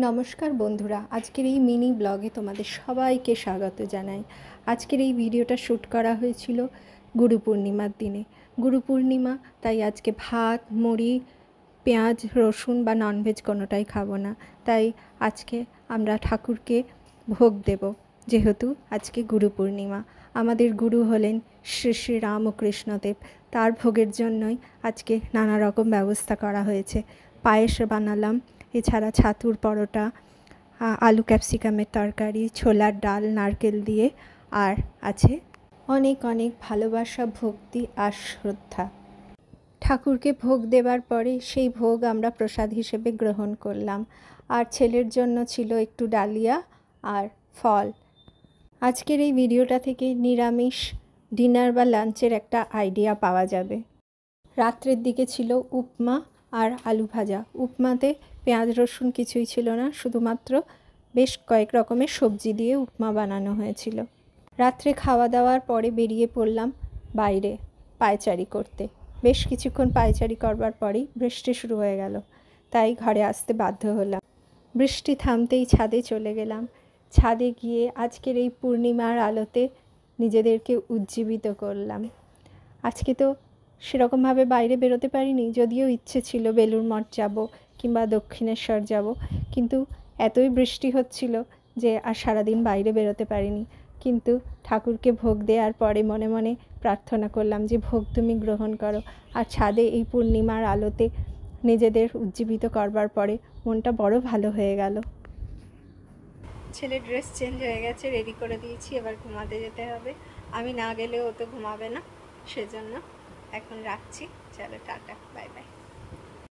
নমস্কার বন্ধুরা, আজকের এই মিনি ব্লগে তোমাদের সবাইকে স্বাগত জানাই। আজকের এই ভিডিওটা শ্যুট করা হয়েছিল গুরু পূর্ণিমার দিনে। গুরু পূর্ণিমা, তাই আজকে ভাত, মুড়ি, পেঁয়াজ, রসুন বা ননভেজ কোনোটাই খাবো না। তাই আজকে আমরা ঠাকুরকে ভোগ দেব, যেহেতু আজকে গুরু পূর্ণিমা। আমাদের গুরু হলেন শ্রী শ্রী রামকৃষ্ণদেব। তার ভোগের জন্যই আজকে নানা রকম ব্যবস্থা করা হয়েছে। পায়েস বানালাম, এছাড়া ছাতুর পরোটা, আলু ক্যাপসিকামের তরকারি, ছোলার ডাল নারকেল দিয়ে, আর আছে অনেক অনেক ভালোবাসা, ভক্তি আর শ্রদ্ধা। ঠাকুরকে ভোগ দেবার পরে সেই ভোগ আমরা প্রসাদ হিসেবে গ্রহণ করলাম। আর ছেলের জন্য ছিল একটু ডালিয়া আর ফল। আজকের এই ভিডিওটা থেকে নিরামিষ ডিনার বা লাঞ্চের একটা আইডিয়া পাওয়া যাবে। রাত্রের দিকে ছিল উপমা আর আলু ভাজা। উপমাতে পেঁয়াজ রসুন কিছুই ছিল না, শুধুমাত্র বেশ কয়েক রকমের সবজি দিয়ে উপমা বানানো হয়েছিল। রাত্রে খাওয়া দাওয়ার পরে বেরিয়ে পড়লাম বাইরে পায়চারি করতে। বেশ কিছুক্ষণ পায়চারি করবার পরেই বৃষ্টি শুরু হয়ে গেল, তাই ঘরে আসতে বাধ্য হলাম। বৃষ্টি থামতেই ছাদে চলে গেলাম। ছাদে গিয়ে আজকের এই পূর্ণিমার আলোতে নিজেদেরকে উজ্জীবিত করলাম। আজকে তো সেরকমভাবে বাইরে বেরোতে পারিনি, যদিও ইচ্ছে ছিল বেলুড় মঠ যাব কিংবা দক্ষিণেশ্বর যাব, কিন্তু এতই বৃষ্টি হচ্ছিল যে আর সারাদিন বাইরে বেরোতে পারিনি। কিন্তু ঠাকুরকে ভোগ দেওয়ার পরে মনে মনে প্রার্থনা করলাম যে ভোগ তুমি গ্রহণ করো। আর ছাদে এই পূর্ণিমার আলোতে নিজেদের উজ্জীবিত করবার পরে মনটা বড় ভালো হয়ে গেল। ছেলের ড্রেস চেঞ্জ হয়ে গেছে, রেডি করে দিয়েছি, এবার ঘুমাতে যেতে হবে। আমি না গেলেও ও তো ঘুমাবে না, সেজন্য এখন রাখছি। চলো টাটা, বাই বাই।